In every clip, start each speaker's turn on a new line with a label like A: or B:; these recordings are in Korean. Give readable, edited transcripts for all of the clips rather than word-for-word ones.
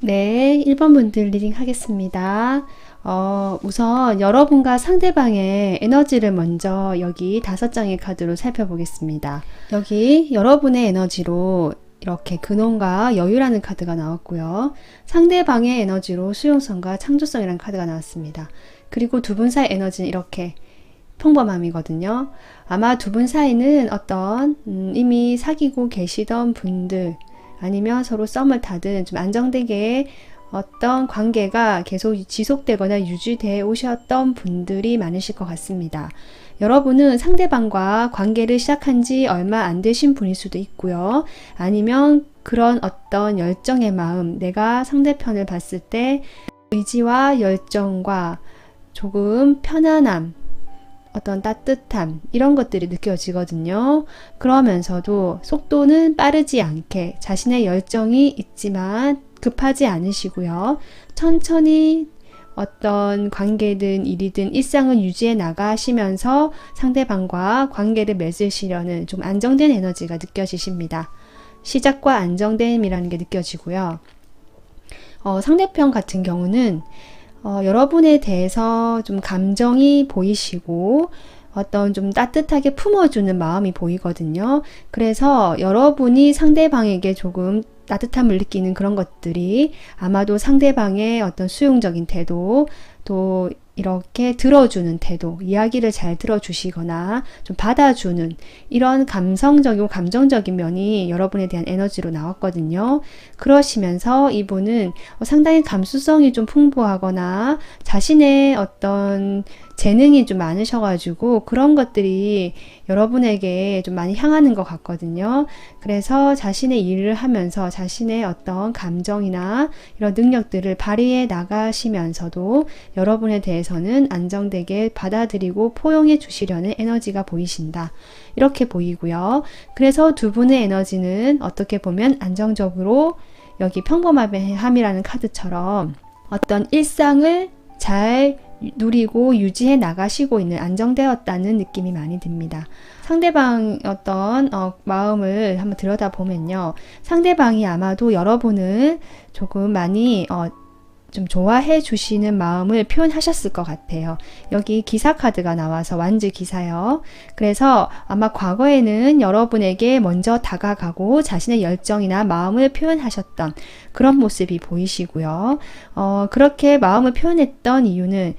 A: 네, 1번 분들 리딩 하겠습니다. 우선 여러분과 상대방의 에너지를 먼저 여기 5장의 카드로 살펴보겠습니다. 여기 여러분의 에너지로 이렇게 근원과 여유라는 카드가 나왔고요. 상대방의 에너지로 수용성과 창조성이라는 카드가 나왔습니다. 그리고 두 분 사이 에너지는 이렇게 평범함이거든요. 아마 두 분 사이는 어떤 이미 사귀고 계시던 분들, 아니면 서로 썸을 타든 좀 안정되게 어떤 관계가 계속 지속되거나 유지되어 오셨던 분들이 많으실 것 같습니다. 여러분은 상대방과 관계를 시작한 지 얼마 안 되신 분일 수도 있고요. 아니면 그런 어떤 열정의 마음, 내가 상대편을 봤을 때 의지와 열정과 조금 편안함, 어떤 따뜻함, 이런 것들이 느껴지거든요. 그러면서도 속도는 빠르지 않게 자신의 열정이 있지만 급하지 않으시고요. 천천히 어떤 관계든 일이든 일상을 유지해 나가시면서 상대방과 관계를 맺으시려는 좀 안정된 에너지가 느껴지십니다. 시작과 안정됨이라는 게 느껴지고요. 상대편 같은 경우는 여러분에 대해서 좀 감정이 보이시고 어떤 좀 따뜻하게 품어주는 마음이 보이거든요. 그래서 여러분이 상대방에게 조금 따뜻함을 느끼는 그런 것들이 아마도 상대방의 어떤 수용적인 태도, 또 이렇게 들어주는 태도, 이야기를 잘 들어주시거나 좀 받아주는 이런 감성적이고 감정적인 면이 여러분에 대한 에너지로 나왔거든요. 그러시면서 이분은 상당히 감수성이 좀 풍부하거나 자신의 어떤 재능이 좀 많으셔가지고 그런 것들이 여러분에게 좀 많이 향하는 것 같거든요. 그래서 자신의 일을 하면서 자신의 어떤 감정이나 이런 능력들을 발휘해 나가시면서도 여러분에 대해서는 안정되게 받아들이고 포용해 주시려는 에너지가 보이신다. 이렇게 보이고요. 그래서 두 분의 에너지는 어떻게 보면 안정적으로 여기 평범함이라는 카드처럼 어떤 일상을 잘 누리고 유지해 나가시고 있는 안정되었다는 느낌이 많이 듭니다. 상대방 어떤 마음을 한번 들여다보면요. 상대방이 아마도 여러분을 조금 많이 좀 좋아해 주시는 마음을 표현하셨을 것 같아요. 여기 기사 카드가 나와서 완즈 기사요. 그래서 아마 과거에는 여러분에게 먼저 다가가고 자신의 열정이나 마음을 표현하셨던 그런 모습이 보이시고요. 그렇게 마음을 표현했던 이유는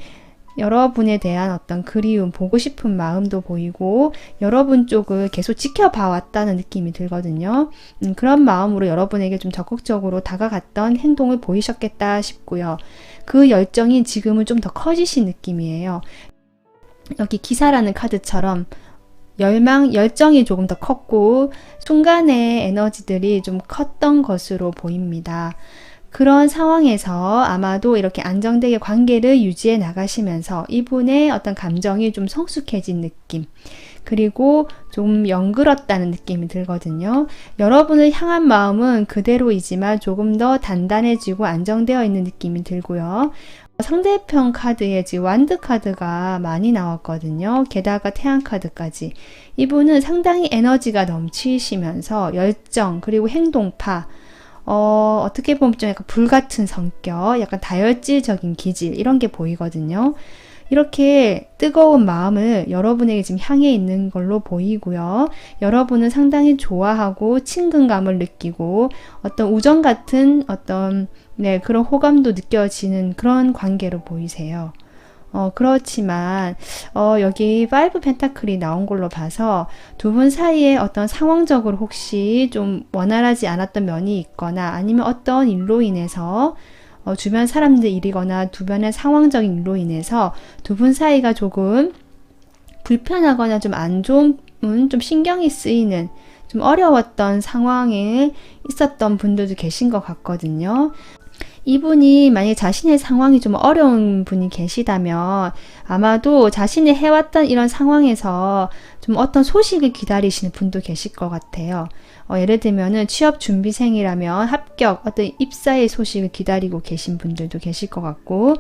A: 여러분에 대한 어떤 그리움, 보고 싶은 마음도 보이고 여러분 쪽을 계속 지켜봐 왔다는 느낌이 들거든요. 그런 마음으로 여러분에게 좀 적극적으로 다가갔던 행동을 보이셨겠다 싶고요. 그 열정이 지금은 좀 더 커지신 느낌이에요. 여기 기사라는 카드처럼 열정이 조금 더 컸고 순간의 에너지들이 좀 컸던 것으로 보입니다. 그런 상황에서 아마도 이렇게 안정되게 관계를 유지해 나가시면서 이분의 어떤 감정이 좀 성숙해진 느낌, 그리고 좀 연그렀다는 느낌이 들거든요. 여러분을 향한 마음은 그대로이지만 조금 더 단단해지고 안정되어 있는 느낌이 들고요. 상대편 카드에 지금 완드 카드가 많이 나왔거든요. 게다가 태양 카드까지. 이분은 상당히 에너지가 넘치시면서 열정, 그리고 행동파, 어떻게 보면 좀 약간 불같은 성격, 약간 다혈질적인 기질, 이런 게 보이거든요. 이렇게 뜨거운 마음을 여러분에게 지금 향해 있는 걸로 보이고요. 여러분은 상당히 좋아하고 친근감을 느끼고 어떤 우정 같은 어떤 그런 호감도 느껴지는 그런 관계로 보이세요. 그렇지만 여기 5 펜타클이 나온 걸로 봐서 두 분 사이에 어떤 상황적으로 혹시 좀 원활하지 않았던 면이 있거나 아니면 어떤 일로 인해서 주변 사람들 일이거나 주변의 상황적인 일로 인해서 두 분 사이가 조금 불편하거나 좀 안 좋은, 좀 신경이 쓰이는, 좀 어려웠던 상황에 있었던 분들도 계신 것 같거든요. 이분이 만약에 자신의 상황이 좀 어려운 분이 계시다면 아마도 자신이 해왔던 이런 상황에서 좀 어떤 소식을 기다리시는 분도 계실 것 같아요. 예를 들면은 취업 준비생이라면 합격, 어떤 입사의 소식을 기다리고 계신 분들도 계실 것 같고,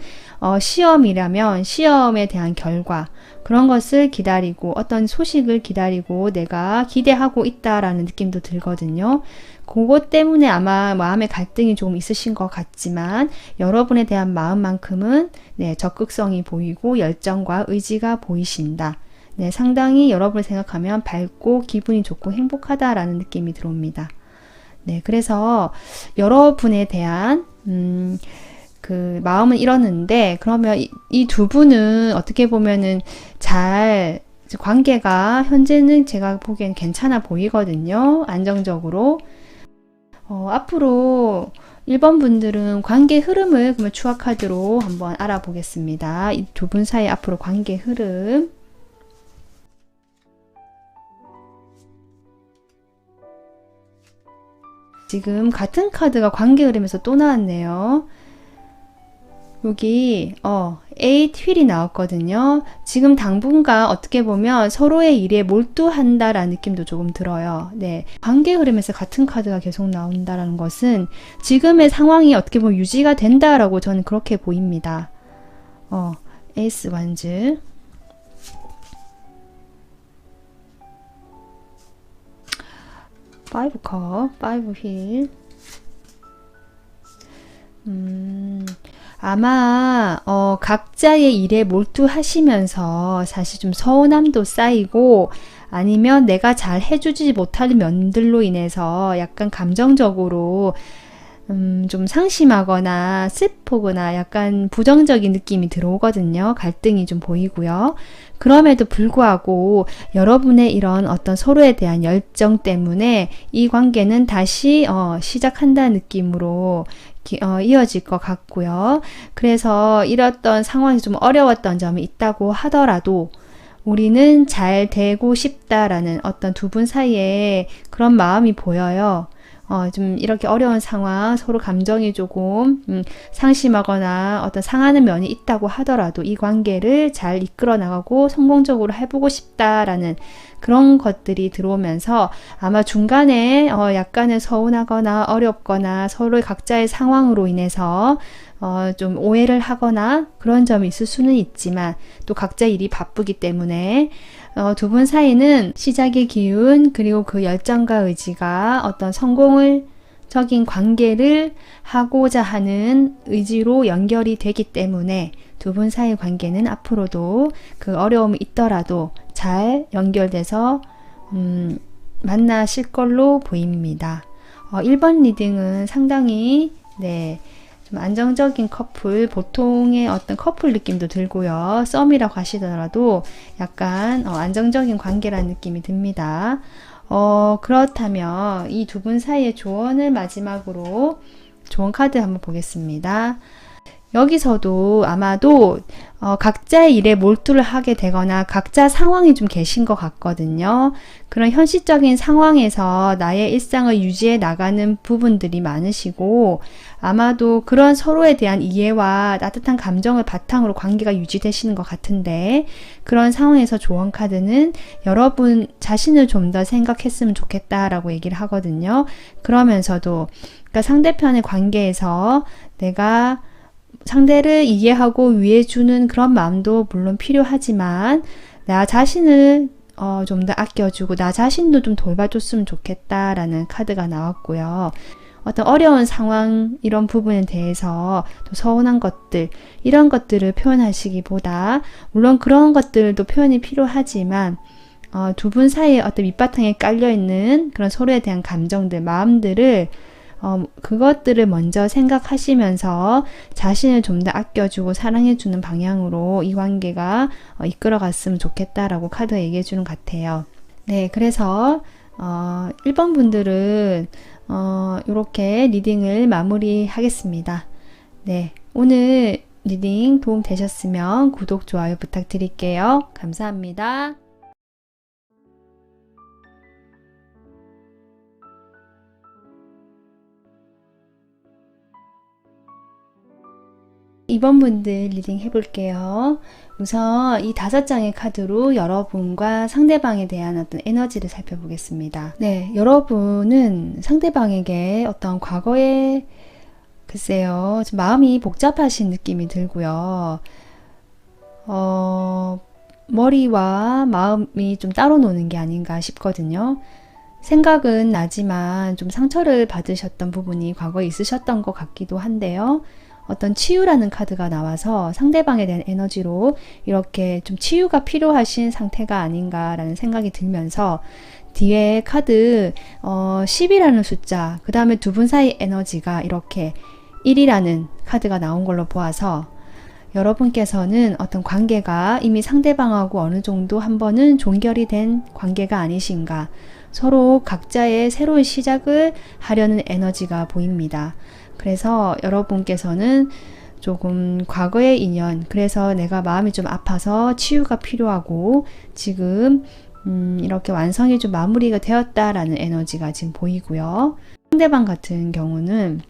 A: 시험이라면 시험에 대한 결과, 그런 것을 기다리고 어떤 소식을 기다리고 내가 기대하고 있다라는 느낌도 들거든요. 그것 때문에 아마 마음의 갈등이 조금 있으신 것 같지만 여러분에 대한 마음만큼은 적극성이 보이고 열정과 의지가 보이신다. 상당히 여러분을 생각하면 밝고 기분이 좋고 행복하다라는 느낌이 들어옵니다. 그래서 여러분에 대한 그 마음은 이러는데, 그러면 이 두 분은 어떻게 보면은 잘 관계가 현재는 제가 보기엔 괜찮아 보이거든요. 안정적으로. 앞으로 1번 분들은 관계 흐름을 그러면 추억 카드로 한번 알아보겠습니다. 이 두 분 사이 앞으로 관계 흐름. 지금 같은 카드가 관계 흐름에서 또 나왔네요. 여기 8 휠이 나왔거든요. 지금 당분간 어떻게 보면 서로의 일에 몰두한다라는 느낌도 조금 들어요. 관계 흐름에서 같은 카드가 계속 나온다라는 것은 지금의 상황이 어떻게 보면 유지가 된다라고 저는 그렇게 보입니다. 에이스 완즈, 5 컵, 5 휠. 아마 각자의 일에 몰두하시면서 사실 좀 서운함도 쌓이고, 아니면 내가 잘 해주지 못하는 면들로 인해서 약간 감정적으로 좀 상심하거나 슬프거나 약간 부정적인 느낌이 들어오거든요. 갈등이 좀 보이고요. 그럼에도 불구하고 여러분의 이런 어떤 서로에 대한 열정 때문에 이 관계는 다시 시작한다는 느낌으로 이어질 것 같고요. 그래서 이랬던 상황이 좀 어려웠던 점이 있다고 하더라도 우리는 잘 되고 싶다라는 어떤 두 분 사이에 그런 마음이 보여요. 좀 이렇게 어려운 상황, 서로 감정이 조금 상심하거나 어떤 상하는 면이 있다고 하더라도 이 관계를 잘 이끌어 나가고 성공적으로 해보고 싶다라는 그런 것들이 들어오면서 아마 중간에 약간은 서운하거나 어렵거나 서로의 각자의 상황으로 인해서 좀 오해를 하거나 그런 점이 있을 수는 있지만 또 각자 일이 바쁘기 때문에 두 분 사이는 시작의 기운, 그리고 그 열정과 의지가 어떤 성공을 적인 관계를 하고자 하는 의지로 연결이 되기 때문에 두 분 사이 관계는 앞으로도 그 어려움이 있더라도 잘 연결돼서 만나실 걸로 보입니다. 1번 리딩은 상당히 좀 안정적인 커플, 보통의 어떤 커플 느낌도 들고요. 썸이라고 하시더라도 약간 안정적인 관계라는 느낌이 듭니다. 그렇다면 이 두 분 사이의 조언을 마지막으로 조언 카드 한번 보겠습니다. 여기서도 아마도 각자의 일에 몰두를 하게 되거나 각자 상황이 좀 계신 것 같거든요. 그런 현실적인 상황에서 나의 일상을 유지해 나가는 부분들이 많으시고 아마도 그런 서로에 대한 이해와 따뜻한 감정을 바탕으로 관계가 유지되시는 것 같은데 그런 상황에서 조언 카드는 여러분 자신을 좀 더 생각했으면 좋겠다라고 얘기를 하거든요. 그러면서도 그러니까 상대편의 관계에서 내가 상대를 이해하고 위해주는 그런 마음도 물론 필요하지만 나 자신을 좀 더 아껴주고 나 자신도 좀 돌봐줬으면 좋겠다라는 카드가 나왔고요. 어떤 어려운 상황 이런 부분에 대해서 또 서운한 것들 이런 것들을 표현하시기보다 물론 그런 것들도 표현이 필요하지만 두 분 사이에 어떤 밑바탕에 깔려있는 그런 서로에 대한 감정들 마음들을 그것들을 먼저 생각하시면서 자신을 좀 더 아껴주고 사랑해주는 방향으로 이 관계가 이끌어갔으면 좋겠다라고 카드가 얘기해주는 것 같아요. 네, 그래서 1번 분들은 이렇게 리딩을 마무리하겠습니다. 네, 오늘 리딩 도움 되셨으면 구독, 좋아요 부탁드릴게요. 감사합니다. 이번 분들 리딩 해볼게요. 우선 이 5장의 카드로 여러분과 상대방에 대한 어떤 에너지를 살펴보겠습니다. 네, 여러분은 상대방에게 어떤 과거에 글쎄요, 좀 마음이 복잡하신 느낌이 들고요. 머리와 마음이 좀 따로 노는 게 아닌가 싶거든요. 생각은 나지만 좀 상처를 받으셨던 부분이 과거에 있으셨던 것 같기도 한데요. 어떤 치유라는 카드가 나와서 상대방에 대한 에너지로 이렇게 좀 치유가 필요하신 상태가 아닌가라는 생각이 들면서 뒤에 카드 10이라는 숫자 그 다음에 두 분 사이 에너지가 이렇게 1이라는 카드가 나온 걸로 보아서 여러분께서는 어떤 관계가 이미 상대방하고 어느 정도 한 번은 종결이 된 관계가 아니신가 서로 각자의 새로운 시작을 하려는 에너지가 보입니다. 그래서 여러분께서는 조금 과거의 인연 그래서 내가 마음이 좀 아파서 치유가 필요하고 지금 이렇게 완성이 좀 마무리가 되었다라는 에너지가 지금 보이고요. 상대방 같은 경우는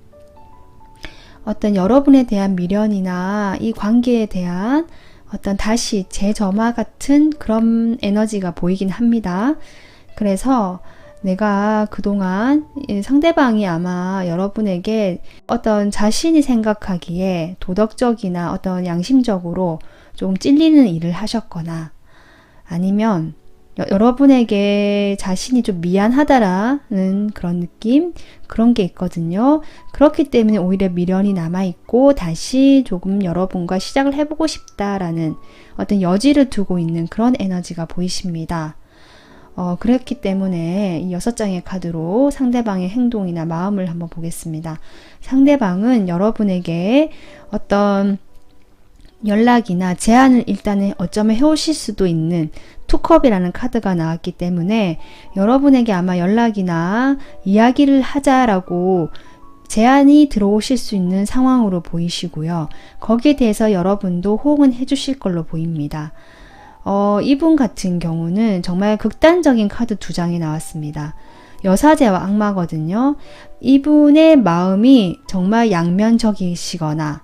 A: 어떤 여러분에 대한 미련이나 이 관계에 대한 어떤 다시 재점화 같은 그런 에너지가 보이긴 합니다. 그래서 내가 그동안 상대방이 아마 여러분에게 어떤 자신이 생각하기에 도덕적이나 어떤 양심적으로 좀 찔리는 일을 하셨거나 아니면 여러분에게 자신이 좀 미안하다라는 그런 느낌 그런 게 있거든요. 그렇기 때문에 오히려 미련이 남아있고 다시 조금 여러분과 시작을 해보고 싶다라는 어떤 여지를 두고 있는 그런 에너지가 보이십니다. 그렇기 때문에 이 6장의 카드로 상대방의 행동이나 마음을 한번 보겠습니다. 상대방은 여러분에게 어떤 연락이나 제안을 일단은 어쩌면 해오실 수도 있는 투컵이라는 카드가 나왔기 때문에 여러분에게 아마 연락이나 이야기를 하자라고 제안이 들어오실 수 있는 상황으로 보이시고요. 거기에 대해서 여러분도 호응은 해주실 걸로 보입니다. 이분 같은 경우는 정말 극단적인 카드 2장이 나왔습니다. 여사제와 악마거든요. 이분의 마음이 정말 양면적이시거나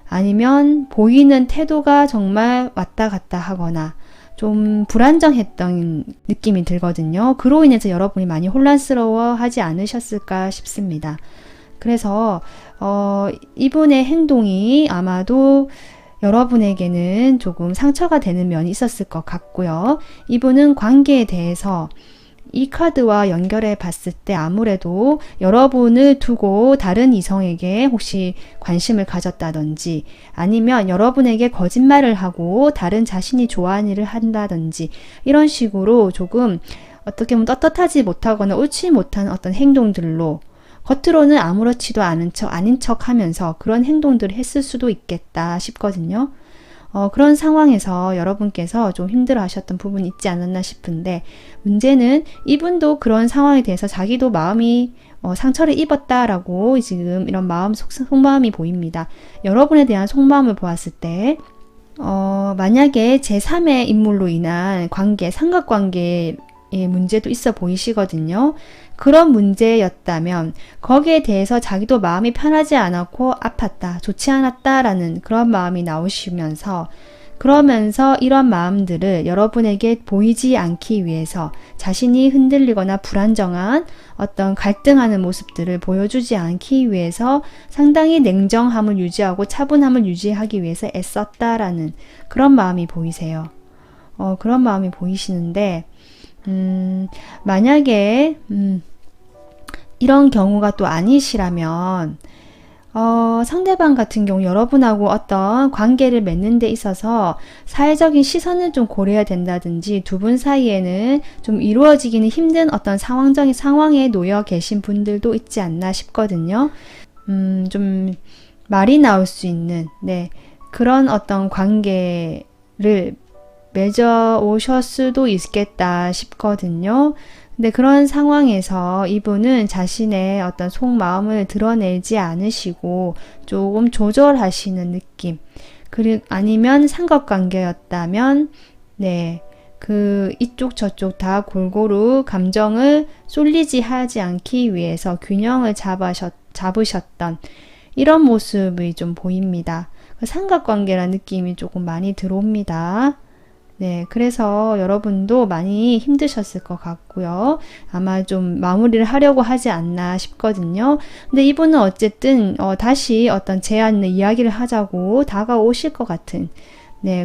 A: 아니면 보이는 태도가 정말 왔다 갔다 하거나 좀 불안정했던 느낌이 들거든요. 그로 인해서 여러분이 많이 혼란스러워 하지 않으셨을까 싶습니다. 그래서 이분의 행동이 아마도 여러분에게는 조금 상처가 되는 면이 있었을 것 같고요. 이분은 관계에 대해서 이 카드와 연결해 봤을 때 아무래도 여러분을 두고 다른 이성에게 혹시 관심을 가졌다든지 아니면 여러분에게 거짓말을 하고 다른 자신이 좋아하는 일을 한다든지 이런 식으로 조금 어떻게 보면 떳떳하지 못하거나 옳지 못한 어떤 행동들로 겉으로는 아무렇지도 않은 척 아닌 척 하면서 그런 행동들을 했을 수도 있겠다 싶거든요. 그런 상황에서 여러분께서 좀 힘들어 하셨던 부분이 있지 않았나 싶은데, 문제는 이분도 그런 상황에 대해서 자기도 마음이 상처를 입었다라고 지금 이런 속마음이 보입니다. 여러분에 대한 속마음을 보았을 때, 만약에 제3의 인물로 인한 삼각관계의 문제도 있어 보이시거든요. 그런 문제였다면 거기에 대해서 자기도 마음이 편하지 않았고 아팠다, 좋지 않았다라는 그런 마음이 나오시면서, 그러면서 이런 마음들을 여러분에게 보이지 않기 위해서 자신이 흔들리거나 불안정한 어떤 갈등하는 모습들을 보여주지 않기 위해서 상당히 냉정함을 유지하고 차분함을 유지하기 위해서 애썼다라는 그런 마음이 보이세요. 그런 마음이 보이시는데, 만약에 이런 경우가 또 아니시라면, 상대방 같은 경우 여러분하고 어떤 관계를 맺는 데 있어서 사회적인 시선을 좀 고려해야 된다든지, 두 분 사이에는 좀 이루어지기는 힘든 어떤 상황에 놓여 계신 분들도 있지 않나 싶거든요. 좀 말이 나올 수 있는, 그런 어떤 관계를 맺어 오실 수도 있겠다 싶거든요. 근데 그런 상황에서 이분은 자신의 어떤 속마음을 드러내지 않으시고 조금 조절하시는 느낌. 그리고 아니면 삼각관계였다면, 이쪽 저쪽 다 골고루 감정을 쏠리지 하지 않기 위해서 균형을 잡으셨던 이런 모습이 좀 보입니다. 삼각관계라는 느낌이 조금 많이 들어옵니다. 그래서 여러분도 많이 힘드셨을 것 같고요. 아마 좀 마무리를 하려고 하지 않나 싶거든요. 근데 이분은 어쨌든 다시 어떤 제안을 이야기를 하자고 다가오실 것 같은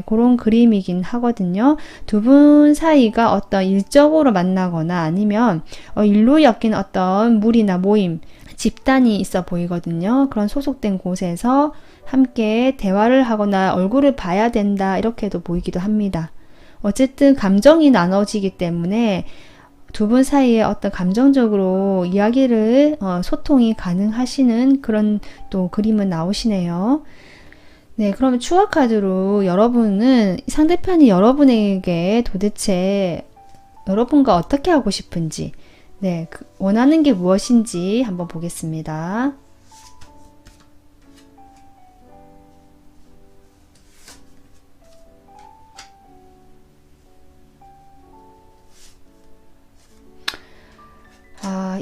A: 그런 그림이긴 하거든요. 두 분 사이가 어떤 일적으로 만나거나 아니면 일로 엮인 어떤 무리나 모임, 집단이 있어 보이거든요. 그런 소속된 곳에서 함께 대화를 하거나 얼굴을 봐야 된다, 이렇게도 보이기도 합니다. 어쨌든 감정이 나눠지기 때문에 두 분 사이에 어떤 감정적으로 이야기를 소통이 가능하시는 그런 또 그림은 나오시네요. 그러면 추가 카드로 여러분은 상대편이 여러분에게 도대체 여러분과 어떻게 하고 싶은지, 원하는 게 무엇인지 한번 보겠습니다.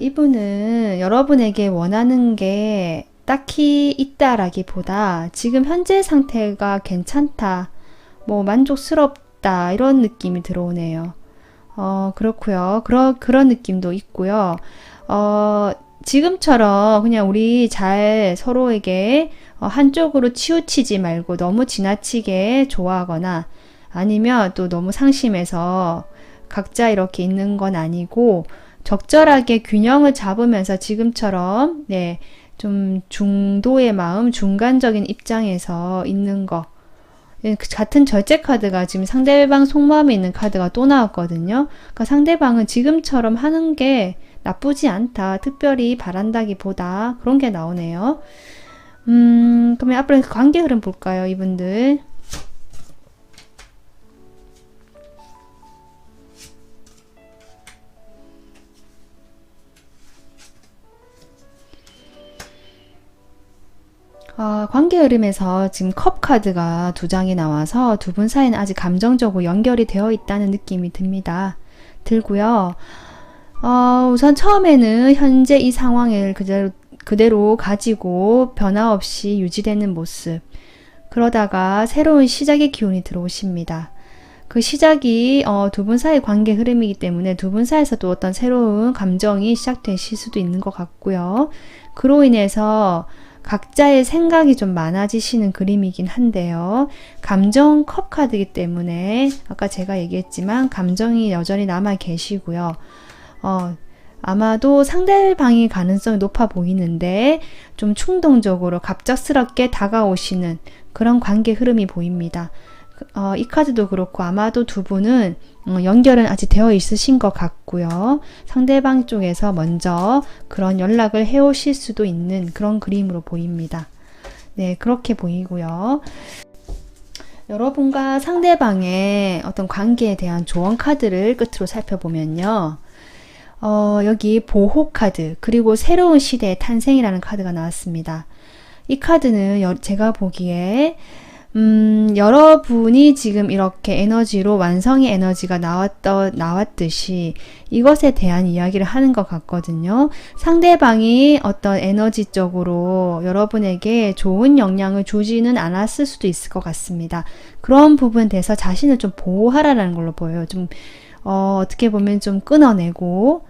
A: 이분은 여러분에게 원하는 게 딱히 있다라기보다 지금 현재 상태가 괜찮다, 만족스럽다, 이런 느낌이 들어오네요. 그렇고요. 그런 느낌도 있고요. 지금처럼 그냥 우리 잘 서로에게 한쪽으로 치우치지 말고 너무 지나치게 좋아하거나 아니면 또 너무 상심해서 각자 이렇게 있는 건 아니고, 적절하게 균형을 잡으면서 지금처럼 좀 중도의 마음, 중간적인 입장에서 있는 거. 같은 절제 카드가 지금 상대방 속마음에 있는 카드가 또 나왔거든요. 그러니까 상대방은 지금처럼 하는 게 나쁘지 않다, 특별히 바란다기보다, 그런 게 나오네요. 그러면 앞으로 관계 흐름 볼까요, 이분들? 관계 흐름에서 지금 컵 카드가 두 장이 나와서 두 분 사이는 아직 감정적으로 연결이 되어 있다는 느낌이 들고요. 우선 처음에는 현재 이 상황을 그대로 가지고 변화 없이 유지되는 모습. 그러다가 새로운 시작의 기운이 들어오십니다. 그 시작이 두 분 사이 관계 흐름이기 때문에 두 분 사이에서도 어떤 새로운 감정이 시작되실 수도 있는 것 같고요. 그로 인해서 각자의 생각이 좀 많아지시는 그림이긴 한데요. 감정 컵 카드이기 때문에 아까 제가 얘기했지만 감정이 여전히 남아 계시고요. 아마도 상대방이 가능성이 높아 보이는데 좀 충동적으로 갑작스럽게 다가오시는 그런 관계 흐름이 보입니다. 이 카드도 그렇고 아마도 두 분은 연결은 아직 되어 있으신 것 같고요. 상대방 쪽에서 먼저 그런 연락을 해오실 수도 있는 그런 그림으로 보입니다. 그렇게 보이고요. 여러분과 상대방의 어떤 관계에 대한 조언 카드를 끝으로 살펴보면요. 여기 보호 카드, 그리고 새로운 시대의 탄생이라는 카드가 나왔습니다. 이 카드는 제가 보기에 여러분이 지금 이렇게 에너지로 완성의 에너지가 나왔듯이 이것에 대한 이야기를 하는 것 같거든요. 상대방이 어떤 에너지적으로 여러분에게 좋은 영향을 주지는 않았을 수도 있을 것 같습니다. 그런 부분에 대해서 자신을 좀 보호하라는 걸로 보여요. 좀, 어떻게 보면 좀 끊어내고,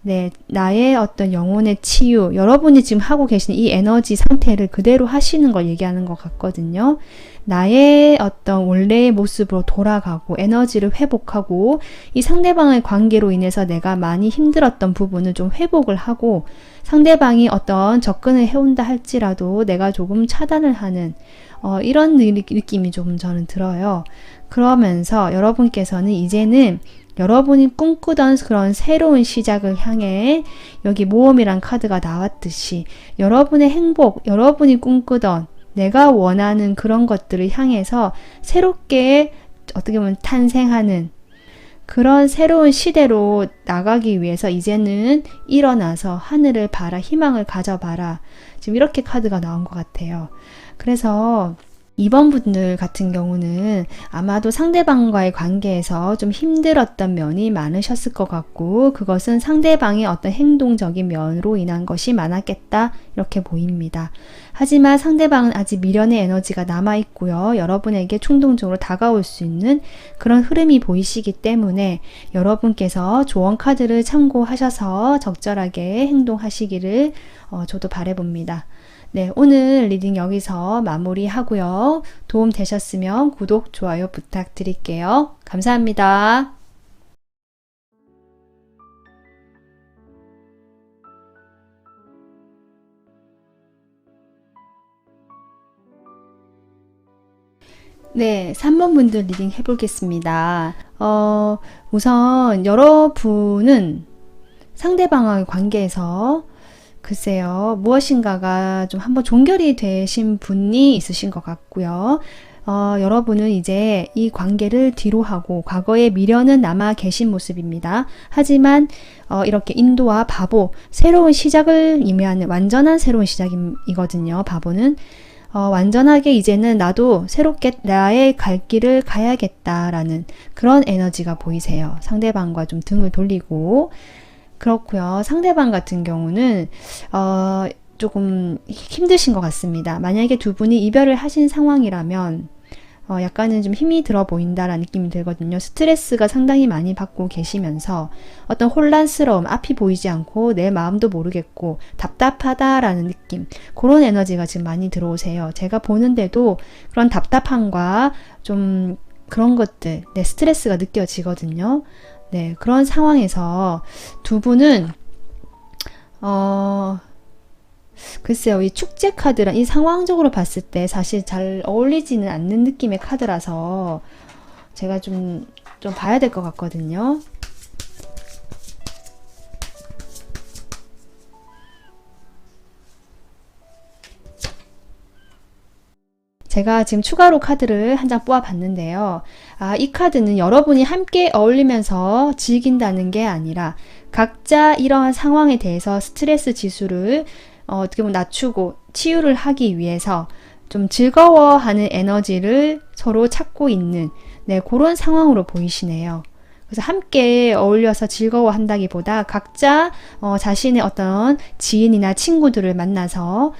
A: 네, 나의 어떤 영혼의 치유, 여러분이 지금 하고 계신 이 에너지 상태를 그대로 하시는 걸 얘기하는 것 같거든요. 나의 어떤 원래의 모습으로 돌아가고 에너지를 회복하고 이 상대방의 관계로 인해서 내가 많이 힘들었던 부분을 좀 회복을 하고 상대방이 어떤 접근을 해온다 할지라도 내가 조금 차단을 하는 이런 느낌이 좀 저는 들어요. 그러면서 여러분께서는 이제는 여러분이 꿈꾸던 그런 새로운 시작을 향해 여기 모험이란 카드가 나왔듯이 여러분의 행복, 여러분이 꿈꾸던 내가 원하는 그런 것들을 향해서 새롭게 어떻게 보면 탄생하는 그런 새로운 시대로 나가기 위해서 이제는 일어나서 하늘을 봐라, 희망을 가져봐라. 지금 이렇게 카드가 나온 것 같아요. 그래서 이번 분들 같은 경우는 아마도 상대방과의 관계에서 좀 힘들었던 면이 많으셨을 것 같고 그것은 상대방의 어떤 행동적인 면으로 인한 것이 많았겠다 이렇게 보입니다. 하지만 상대방은 아직 미련의 에너지가 남아있고요. 여러분에게 충동적으로 다가올 수 있는 그런 흐름이 보이시기 때문에 여러분께서 조언 카드를 참고하셔서 적절하게 행동하시기를 저도 바라봅니다. 네, 오늘 리딩 여기서 마무리하고요. 도움 되셨으면 구독, 좋아요 부탁드릴게요. 감사합니다. 네, 3번 분들 리딩 해보겠습니다. 우선 여러분은 상대방과의 관계에서 글쎄요, 무엇인가가 좀 한번 종결이 되신 분이 있으신 것 같고요. 여러분은 이제 이 관계를 뒤로 하고 과거의 미련은 남아 계신 모습입니다. 하지만 이렇게 인도와 바보, 새로운 시작을 의미하는 완전한 새로운 시작이거든요. 바보는 완전하게 이제는 나도 새롭게 나의 갈 길을 가야겠다라는 그런 에너지가 보이세요. 상대방과 좀 등을 돌리고 그렇고요. 상대방 같은 경우는 조금 힘드신 것 같습니다. 만약에 두 분이 이별을 하신 상황이라면 약간은 좀 힘이 들어 보인다라는 느낌이 들거든요. 스트레스가 상당히 많이 받고 계시면서 어떤 혼란스러움, 앞이 보이지 않고 내 마음도 모르겠고 답답하다라는 느낌, 그런 에너지가 지금 많이 들어오세요. 제가 보는데도 그런 답답함과 좀 그런 것들, 네, 스트레스가 느껴지거든요. 네, 그런 상황에서 두 분은 글쎄요, 이 축제 카드랑 이 상황적으로 봤을 때 사실 잘 어울리지는 않는 느낌의 카드라서 제가 좀 봐야 될 것 같거든요. 제가 지금 추가로 카드를 한 장 뽑아 봤는데요. 이 카드는 여러분이 함께 어울리면서 즐긴다는 게 아니라 각자 이러한 상황에 대해서 스트레스 지수를 어떻게 보면 낮추고 치유를 하기 위해서 좀 즐거워하는 에너지를 서로 찾고 있는 그런 상황으로 보이시네요. 그래서 함께 어울려서 즐거워한다기보다 각자 자신의 어떤 지인이나 친구들을 만나서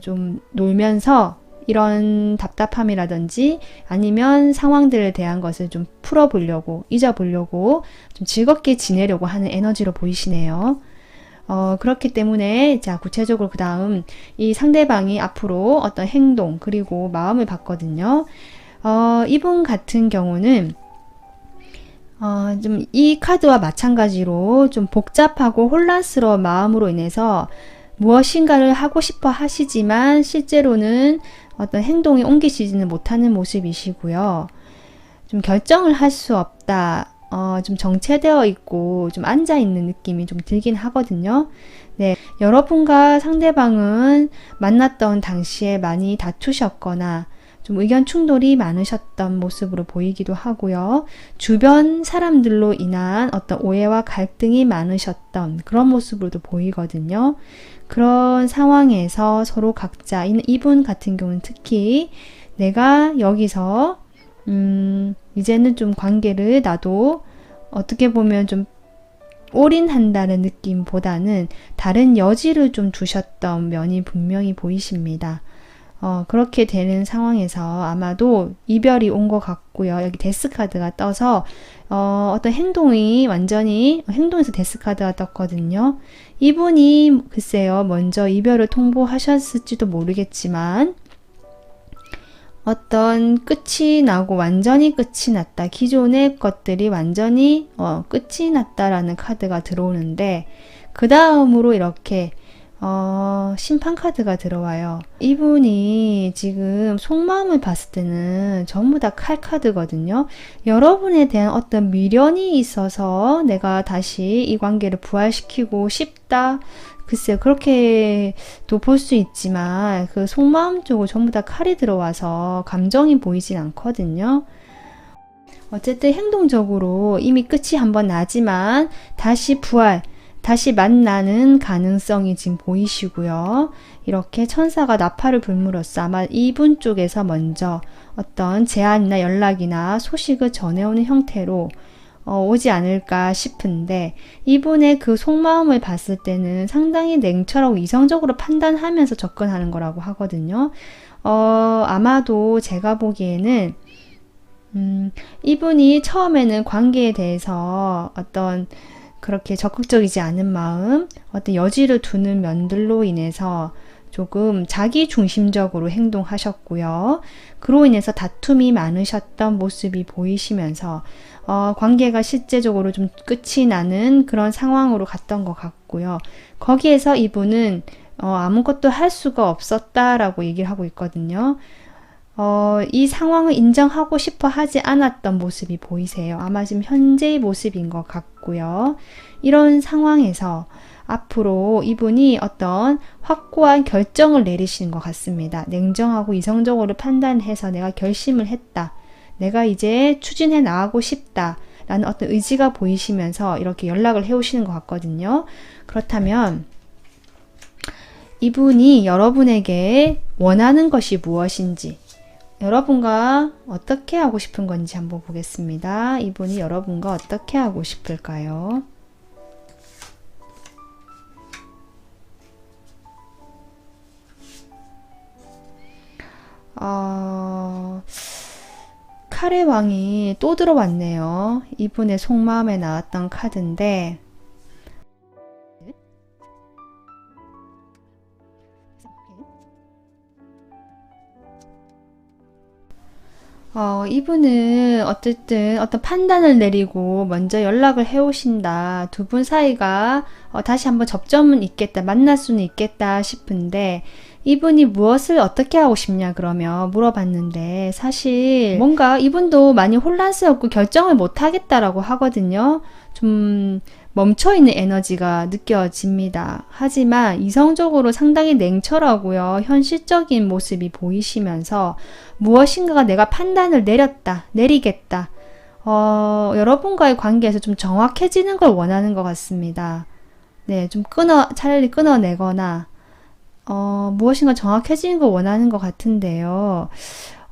A: 좀 놀면서 이런 답답함이라든지 아니면 상황들에 대한 것을 좀 풀어보려고, 잊어보려고 좀 즐겁게 지내려고 하는 에너지로 보이시네요. 그렇기 때문에 자, 구체적으로 그 다음 이 상대방이 앞으로 어떤 행동 그리고 마음을 봤거든요. 이분 같은 경우는 좀 이 카드와 마찬가지로 좀 복잡하고 혼란스러운 마음으로 인해서 무엇인가를 하고 싶어 하시지만 실제로는 어떤 행동에 옮기시지는 못하는 모습이시고요. 좀 결정을 할 수 없다. 좀 정체되어 있고 좀 앉아 있는 느낌이 좀 들긴 하거든요. 네, 여러분과 상대방은 만났던 당시에 많이 다투셨거나 좀 의견 충돌이 많으셨던 모습으로 보이기도 하고요. 주변 사람들로 인한 어떤 오해와 갈등이 많으셨던 그런 모습으로도 보이거든요. 그런 상황에서 서로 각자, 이분 같은 경우는 특히 내가 여기서 이제는 좀 관계를 나도 어떻게 보면 좀 올인한다는 느낌보다는 다른 여지를 좀 두셨던 면이 분명히 보이십니다. 그렇게 되는 상황에서 아마도 이별이 온 것 같고요. 여기 데스카드가 떠서 어떤 행동이 완전히 행동에서 데스카드가 떴거든요. 이분이 글쎄요, 먼저 이별을 통보하셨을지도 모르겠지만 어떤 끝이 나고 완전히 끝이 났다. 기존의 것들이 완전히 끝이 났다라는 카드가 들어오는데 그 다음으로 이렇게 심판 카드가 들어와요. 이분이 지금 속마음을 봤을 때는 전부 다 칼 카드거든요. 여러분에 대한 어떤 미련이 있어서 내가 다시 이 관계를 부활시키고 싶다. 글쎄요, 그렇게도 볼 수 있지만 그 속마음 쪽으로 전부 다 칼이 들어와서 감정이 보이진 않거든요. 어쨌든 행동적으로 이미 끝이 한번 나지만 다시 부활, 다시 만나는 가능성이 지금 보이시고요. 이렇게 천사가 나팔을 불므로써 아마 이분 쪽에서 먼저 어떤 제안이나 연락이나 소식을 전해오는 형태로 오지 않을까 싶은데 이분의 그 속마음을 봤을 때는 상당히 냉철하고 이성적으로 판단하면서 접근하는 거라고 하거든요. 아마도 제가 보기에는 이분이 처음에는 관계에 대해서 어떤 그렇게 적극적이지 않은 마음, 어떤 여지를 두는 면들로 인해서 조금 자기 중심적으로 행동하셨고요. 그로 인해서 다툼이 많으셨던 모습이 보이시면서 관계가 실제적으로 좀 끝이 나는 그런 상황으로 갔던 것 같고요. 거기에서 이분은 아무것도 할 수가 없었다라고 얘기를 하고 있거든요. 이 상황을 인정하고 싶어 하지 않았던 모습이 보이세요. 아마 지금 현재의 모습인 것 같고요. 이런 상황에서 앞으로 이분이 어떤 확고한 결정을 내리시는 것 같습니다. 냉정하고 이성적으로 판단해서 내가 결심을 했다. 내가 이제 추진해 나가고 싶다. 라는 어떤 의지가 보이시면서 이렇게 연락을 해오시는 것 같거든요. 그렇다면 이분이 여러분에게 원하는 것이 무엇인지, 여러분과 어떻게 하고 싶은 건지 한번 보겠습니다. 이분이 여러분과 어떻게 하고 싶을까요? 칼의 왕이 또 들어왔네요. 이분의 속마음에 나왔던 카드인데 이분은 어쨌든 어떤 판단을 내리고 먼저 연락을 해오신다. 두 분 사이가 다시 한번 접점은 있겠다. 만날 수는 있겠다 싶은데 이분이 무엇을 어떻게 하고 싶냐 그러면 물어봤는데 사실 뭔가 이분도 많이 혼란스럽고 결정을 못 하겠다라고 하거든요. 좀 멈춰있는 에너지가 느껴집니다. 하지만 이성적으로 상당히 냉철하고요. 현실적인 모습이 보이시면서 무엇인가가 내가 판단을 내리겠다. 여러분과의 관계에서 좀 정확해지는 걸 원하는 것 같습니다. 네, 좀 차라리 끊어내거나, 무엇인가 정확해지는 걸 원하는 것 같은데요.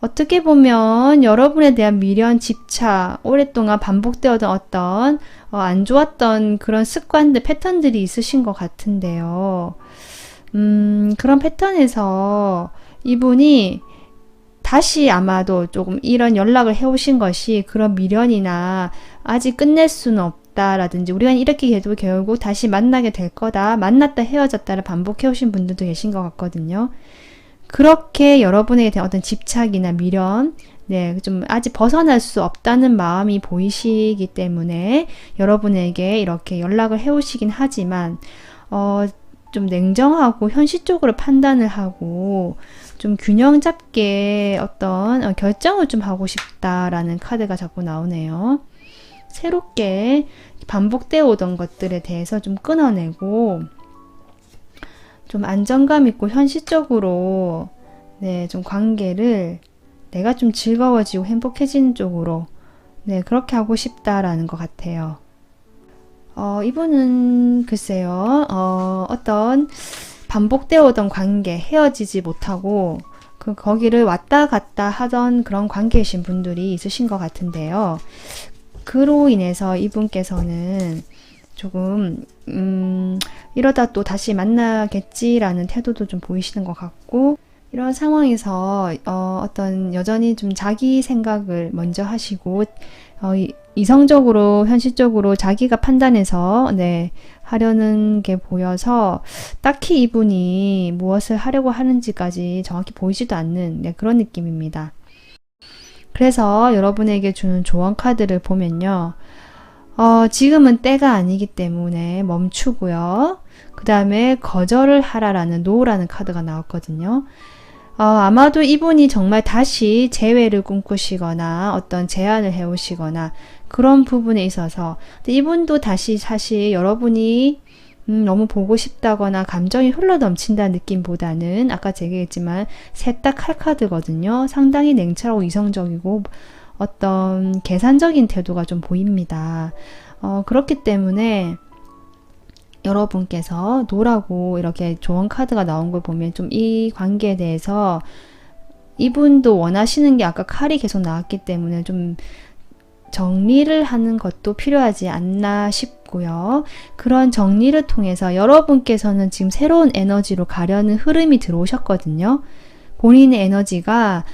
A: 어떻게 보면 여러분에 대한 미련, 집착, 오랫동안 반복되었던 어떤 안 좋았던 그런 습관들, 패턴들이 있으신 것 같은데요. 그런 패턴에서 이분이 다시 아마도 조금 이런 연락을 해오신 것이 그런 미련이나 아직 끝낼 수는 없다라든지 우리가 이렇게 해도 결국 다시 만나게 될 거다. 만났다 헤어졌다를 반복해 오신 분들도 계신 것 같거든요. 그렇게 여러분에게 대한 어떤 집착이나 미련, 네, 좀 아직 벗어날 수 없다는 마음이 보이시기 때문에 여러분에게 이렇게 연락을 해오시긴 하지만, 좀 냉정하고 현실적으로 판단을 하고 좀 균형 잡게 어떤 결정을 좀 하고 싶다라는 카드가 자꾸 나오네요. 새롭게 반복되어 오던 것들에 대해서 좀 끊어내고 좀 안정감 있고 현실적으로 네, 좀 관계를 내가 좀 즐거워지고 행복해지는 쪽으로 네, 그렇게 하고 싶다라는 것 같아요. 이분은 글쎄요, 어떤 반복되어 오던 관계, 헤어지지 못하고 거기를 왔다 갔다 하던 그런 관계이신 분들이 있으신 것 같은데요. 그로 인해서 이분께서는 조금 이러다 또 다시 만나겠지라는 태도도 좀 보이시는 것 같고, 이런 상황에서 어떤 여전히 좀 자기 생각을 먼저 하시고 이성적으로 현실적으로 자기가 판단해서 네, 하려는 게 보여서 딱히 이분이 무엇을 하려고 하는지까지 정확히 보이지도 않는 네, 그런 느낌입니다. 그래서 여러분에게 주는 조언 카드를 보면요. 지금은 때가 아니기 때문에 멈추고요. 그 다음에 거절을 하라라는 NO라는 카드가 나왔거든요. 아마도 이분이 정말 다시 재회를 꿈꾸시거나 어떤 제안을 해오시거나 그런 부분에 있어서 근데 이분도 다시 사실 여러분이 너무 보고 싶다거나 감정이 흘러넘친다는 느낌보다는 아까 제가 얘기했지만 셋 다 칼 카드거든요. 상당히 냉철하고 이성적이고 어떤 계산적인 태도가 좀 보입니다. 그렇기 때문에 여러분께서 노라고 이렇게 조언 카드가 나온 걸 보면 좀 이 관계에 대해서 이분도 원하시는 게 아까 칼이 계속 나왔기 때문에 좀 정리를 하는 것도 필요하지 않나 싶고요. 그런 정리를 통해서 여러분께서는 지금 새로운 에너지로 가려는 흐름이 들어오셨거든요. 본인의 에너지가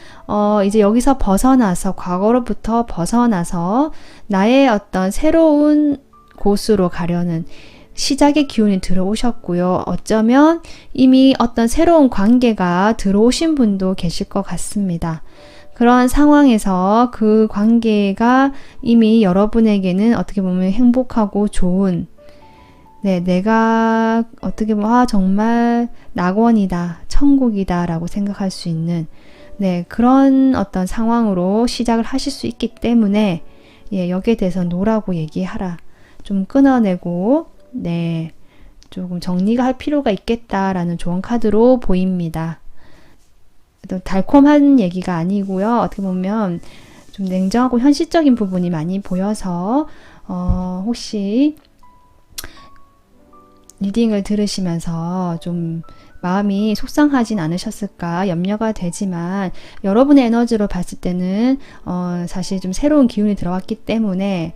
A: 이제 여기서 벗어나서 과거로부터 벗어나서 나의 어떤 새로운 곳으로 가려는 시작의 기운이 들어오셨고요. 어쩌면 이미 어떤 새로운 관계가 들어오신 분도 계실 것 같습니다. 그런 상황에서 그 관계가 이미 여러분에게는 어떻게 보면 행복하고 좋은 네, 내가 어떻게 보면 정말 낙원이다, 천국이다 라고 생각할 수 있는 네, 그런 어떤 상황으로 시작을 하실 수 있기 때문에 예, 여기에 대해서 노라고 얘기하라. 좀 끊어내고 네, 조금 정리가 할 필요가 있겠다라는 조언 카드로 보입니다. 달콤한 얘기가 아니고요. 어떻게 보면 좀 냉정하고 현실적인 부분이 많이 보여서 혹시 리딩을 들으시면서 좀 마음이 속상하진 않으셨을까 염려가 되지만 여러분의 에너지로 봤을 때는 사실 좀 새로운 기운이 들어왔기 때문에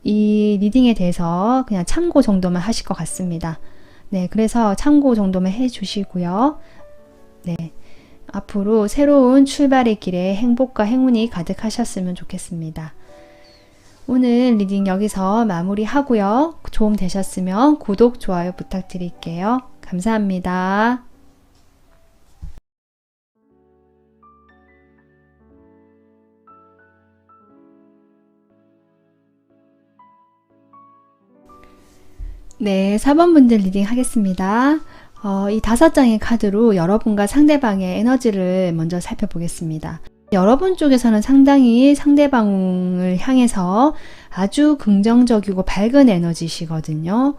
A: 이 리딩에 대해서 그냥 참고 정도만 하실 것 같습니다. 네, 그래서 참고 정도만 해주시고요. 네, 앞으로 새로운 출발의 길에 행복과 행운이 가득하셨으면 좋겠습니다. 오늘 리딩 여기서 마무리하고요. 도움 되셨으면 구독, 좋아요 부탁드릴게요. 감사합니다. 네, 4번분들 리딩 하겠습니다. 이 5장의 카드로 여러분과 상대방의 에너지를 먼저 살펴보겠습니다. 여러분 쪽에서는 상당히 상대방을 향해서 아주 긍정적이고 밝은 에너지시거든요.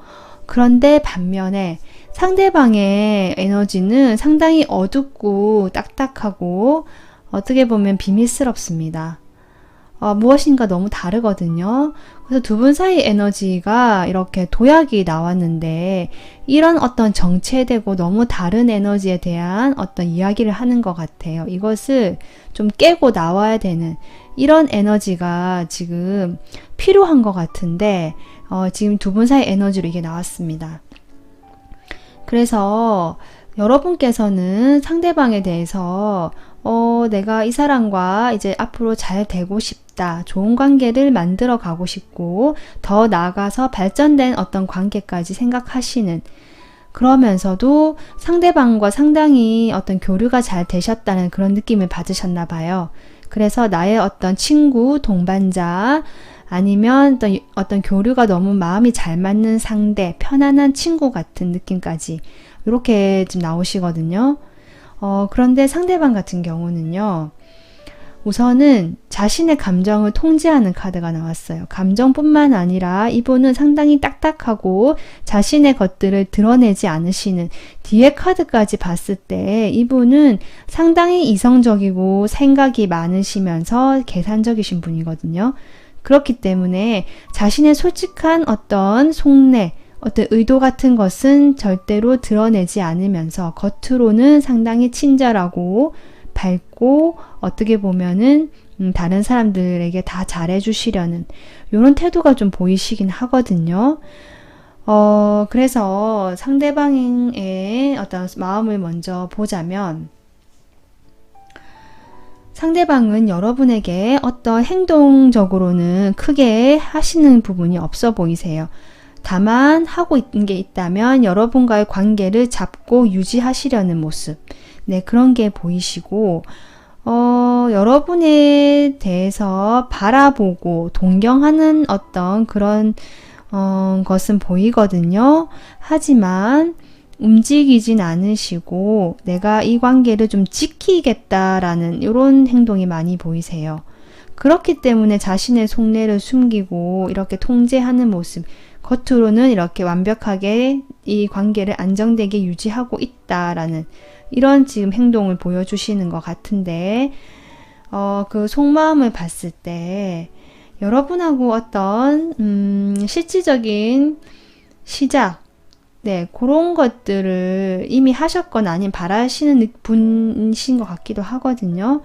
A: 그런데 반면에 상대방의 에너지는 상당히 어둡고 딱딱하고 어떻게 보면 비밀스럽습니다. 무엇인가 너무 다르거든요. 그래서 두 분 사이 에너지가 이렇게 도약이 나왔는데 이런 어떤 정체되고 너무 다른 에너지에 대한 어떤 이야기를 하는 것 같아요. 이것을 좀 깨고 나와야 되는 이런 에너지가 지금 필요한 것 같은데 지금 두 분 사이 에너지로 이게 나왔습니다. 그래서 여러분께서는 상대방에 대해서 내가 이 사람과 이제 앞으로 잘 되고 싶다. 좋은 관계를 만들어 가고 싶고 더 나아가서 발전된 어떤 관계까지 생각하시는 그러면서도 상대방과 상당히 어떤 교류가 잘 되셨다는 그런 느낌을 받으셨나 봐요. 그래서 나의 어떤 친구, 동반자 아니면 어떤 교류가 너무 마음이 잘 맞는 상대, 편안한 친구 같은 느낌까지 이렇게 좀 나오시거든요. 그런데 상대방 같은 경우는요. 우선은 자신의 감정을 통제하는 카드가 나왔어요. 감정뿐만 아니라 이분은 상당히 딱딱하고 자신의 것들을 드러내지 않으시는, 뒤에 카드까지 봤을 때 이분은 상당히 이성적이고 생각이 많으시면서 계산적이신 분이거든요. 그렇기 때문에 자신의 솔직한 어떤 속내, 어떤 의도 같은 것은 절대로 드러내지 않으면서 겉으로는 상당히 친절하고 밝고 어떻게 보면은 다른 사람들에게 다 잘해주시려는 이런 태도가 좀 보이시긴 하거든요. 그래서 상대방의 어떤 마음을 먼저 보자면, 상대방은 여러분에게 어떤 행동적으로는 크게 하시는 부분이 없어 보이세요. 다만 하고 있는 게 있다면 여러분과의 관계를 잡고 유지하시려는 모습, 네, 그런 게 보이시고, 여러분에 대해서 바라보고 동경하는 어떤 그런 것은 보이거든요. 하지만 움직이진 않으시고 내가 이 관계를 좀 지키겠다라는 이런 행동이 많이 보이세요. 그렇기 때문에 자신의 속내를 숨기고 이렇게 통제하는 모습, 겉으로는 이렇게 완벽하게 이 관계를 안정되게 유지하고 있다라는 이런 지금 행동을 보여주시는 것 같은데, 그 속마음을 봤을 때 여러분하고 어떤 실질적인 시작, 네, 그런 것들을 이미 하셨거나 아니면 바라시는 분이신 것 같기도 하거든요.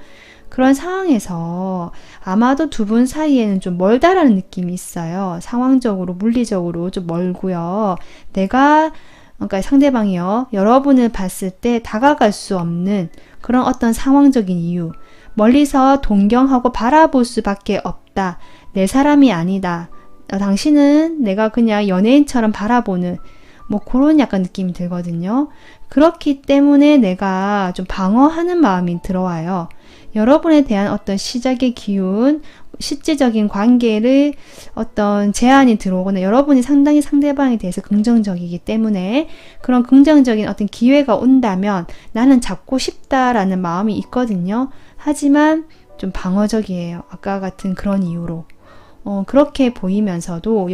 A: 그런 상황에서 아마도 두 분 사이에는 좀 멀다라는 느낌이 있어요. 상황적으로, 물리적으로 좀 멀고요. 그러니까 상대방이요, 여러분을 봤을 때 다가갈 수 없는 그런 어떤 상황적인 이유, 멀리서 동경하고 바라볼 수밖에 없다. 내 사람이 아니다. 당신은 내가 그냥 연예인처럼 바라보는 뭐 그런 약간 느낌이 들거든요. 그렇기 때문에 내가 좀 방어하는 마음이 들어와요. 여러분에 대한 어떤 시작의 기운, 실질적인 관계를 어떤 제안이 들어오거나 여러분이 상당히 상대방에 대해서 긍정적이기 때문에 그런 긍정적인 어떤 기회가 온다면 나는 잡고 싶다라는 마음이 있거든요. 하지만 좀 방어적이에요. 아까 같은 그런 이유로. 그렇게 보이면서도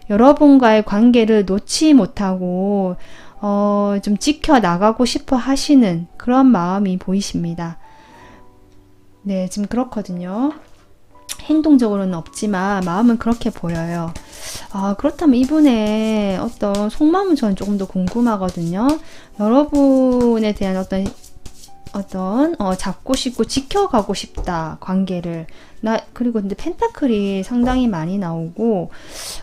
A: 여러분과의 관계를 놓지 못하고 좀 지켜나가고 싶어 하시는 그런 마음이 보이십니다. 네, 지금 그렇거든요. 행동적으로는 없지만 마음은 그렇게 보여요. 그렇다면 이분의 어떤 속마음은 저는 조금 더 궁금하거든요. 여러분에 대한 어떤 잡고 싶고 지켜가고 싶다, 관계를. 그리고 근데 펜타클이 상당히 많이 나오고,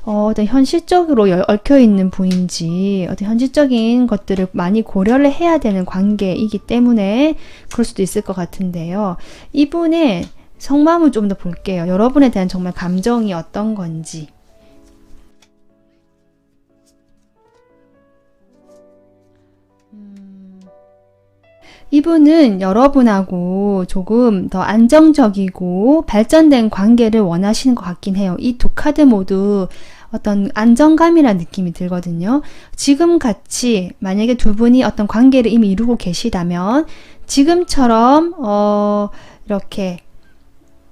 A: 어떤 현실적으로 얽혀있는 분인지, 어떤 현실적인 것들을 많이 고려를 해야 되는 관계이기 때문에 그럴 수도 있을 것 같은데요. 이분의 속마음을 좀 더 볼게요. 여러분에 대한 정말 감정이 어떤 건지. 이분은 여러분하고 조금 더 안정적이고 발전된 관계를 원하시는 것 같긴 해요. 이 두 카드 모두 어떤 안정감이라는 느낌이 들거든요. 지금 같이 만약에 두 분이 어떤 관계를 이미 이루고 계시다면 지금처럼 이렇게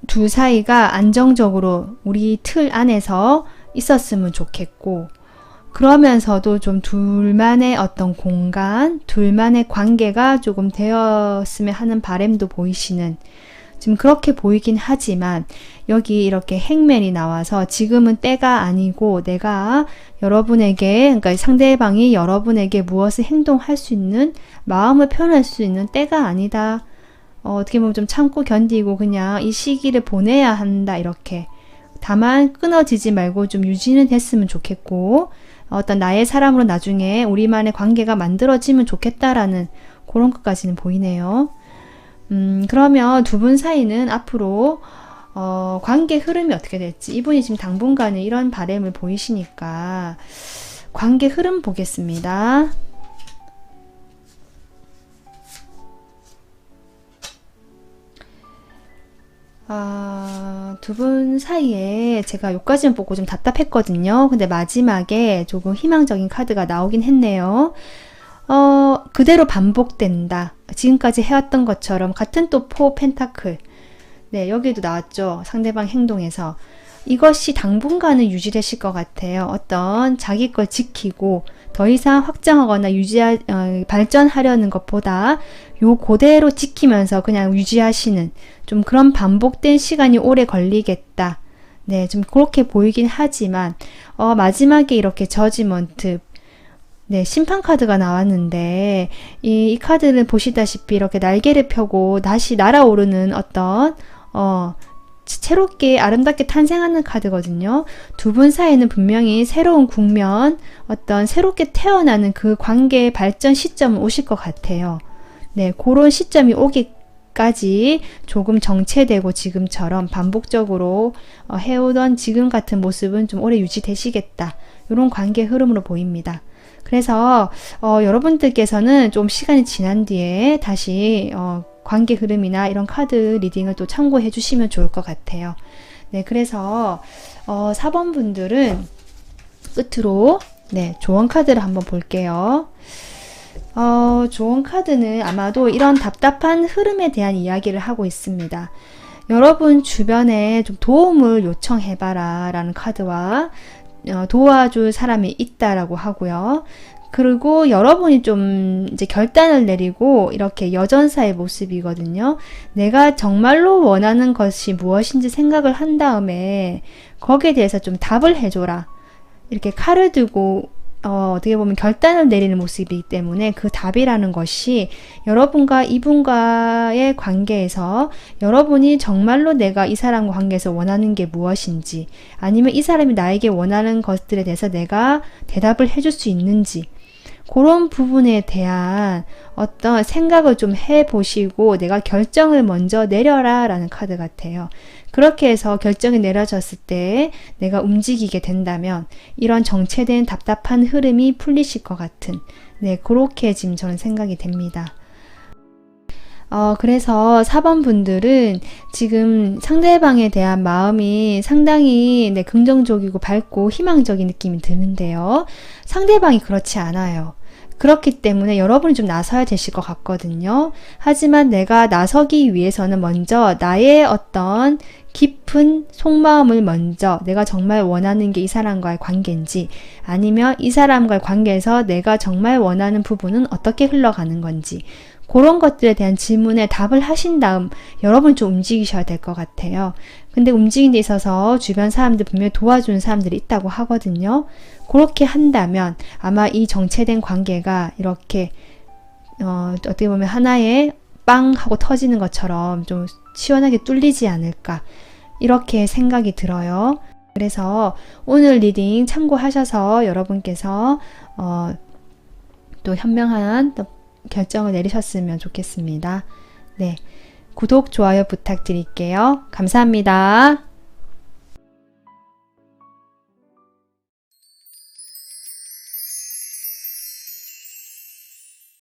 A: 둘 사이가 안정적으로 우리 틀 안에서 있었으면 좋겠고, 그러면서도 좀 둘만의 어떤 공간, 둘만의 관계가 조금 되었으면 하는 바람도 보이시는, 지금 그렇게 보이긴 하지만 여기 이렇게 행맨이 나와서 지금은 때가 아니고 내가 여러분에게, 그러니까 상대방이 여러분에게 무엇을 행동할 수 있는, 마음을 표현할 수 있는 때가 아니다. 어떻게 보면 좀 참고 견디고 그냥 이 시기를 보내야 한다, 이렇게. 다만 끊어지지 말고 좀 유지는 됐으면 좋겠고, 어떤 나의 사람으로 나중에 우리만의 관계가 만들어지면 좋겠다라는 그런 것까지는 보이네요. 그러면 두 분 사이는 앞으로 관계 흐름이 어떻게 될지, 이분이 지금 당분간은 이런 바람을 보이시니까 관계 흐름 보겠습니다. 두 분 사이에 제가 여기까지만 보고 좀 답답했거든요. 근데 마지막에 조금 희망적인 카드가 나오긴 했네요. 그대로 반복된다. 지금까지 해왔던 것처럼 같은 또 포 펜타클. 네, 여기도 나왔죠. 상대방 행동에서. 이것이 당분간은 유지되실 것 같아요. 어떤 자기 걸 지키고 더 이상 확장하거나 발전하려는 것보다 요 그대로 지키면서 그냥 유지하시는 좀 그런 반복된 시간이 오래 걸리겠다. 네, 좀 그렇게 보이긴 하지만 마지막에 이렇게 저지먼트, 네, 심판 카드가 나왔는데 이 카드는 보시다시피 이렇게 날개를 펴고 다시 날아오르는 어떤 새롭게 아름답게 탄생하는 카드거든요. 두 분 사이에는 분명히 새로운 국면, 어떤 새롭게 태어나는 그 관계의 발전 시점은 오실 것 같아요. 네, 그런 시점이 오기까지 조금 정체되고 지금처럼 반복적으로 해오던 지금 같은 모습은 좀 오래 유지되시겠다. 이런 관계 흐름으로 보입니다. 그래서 여러분들께서는 좀 시간이 지난 뒤에 다시 관계 흐름이나 이런 카드 리딩을 또 참고해 주시면 좋을 것 같아요. 네, 그래서 4번 분들은 끝으로 네, 조언 카드를 한번 볼게요. 조언 카드는 아마도 이런 답답한 흐름에 대한 이야기를 하고 있습니다. 여러분 주변에 좀 도움을 요청해봐라 라는 카드와 도와줄 사람이 있다라고 하고요. 그리고 여러분이 좀 이제 결단을 내리고 이렇게 여전사의 모습이거든요. 내가 정말로 원하는 것이 무엇인지 생각을 한 다음에 거기에 대해서 좀 답을 해줘라. 이렇게 칼을 들고 어떻게 보면 결단을 내리는 모습이기 때문에 그 답이라는 것이 여러분과 이분과의 관계에서 여러분이 정말로 내가 이 사람과 관계에서 원하는 게 무엇인지 아니면 이 사람이 나에게 원하는 것들에 대해서 내가 대답을 해줄 수 있는지 그런 부분에 대한 어떤 생각을 좀 해보시고 내가 결정을 먼저 내려라 라는 카드 같아요. 그렇게 해서 결정이 내려졌을 때 내가 움직이게 된다면 이런 정체된 답답한 흐름이 풀리실 것 같은 네, 그렇게 지금 저는 생각이 됩니다. 그래서 4번 분들은 지금 상대방에 대한 마음이 상당히 네, 긍정적이고 밝고 희망적인 느낌이 드는데요. 상대방이 그렇지 않아요. 그렇기 때문에 여러분이 좀 나서야 되실 것 같거든요. 하지만 내가 나서기 위해서는 먼저 나의 어떤 깊은 속마음을 먼저 내가 정말 원하는 게 이 사람과의 관계인지 아니면 이 사람과의 관계에서 내가 정말 원하는 부분은 어떻게 흘러가는 건지 그런 것들에 대한 질문에 답을 하신 다음 여러분 좀 움직이셔야 될 것 같아요. 근데 움직이는 데 있어서 주변 사람들 분명히 도와주는 사람들이 있다고 하거든요. 그렇게 한다면 아마 이 정체된 관계가 이렇게 어떻게 보면 하나의 빵 하고 터지는 것처럼 좀 시원하게 뚫리지 않을까 이렇게 생각이 들어요. 그래서 오늘 리딩 참고하셔서 여러분께서 또 현명한 또 결정을 내리셨으면 좋겠습니다. 네, 구독, 좋아요 부탁드릴게요. 감사합니다.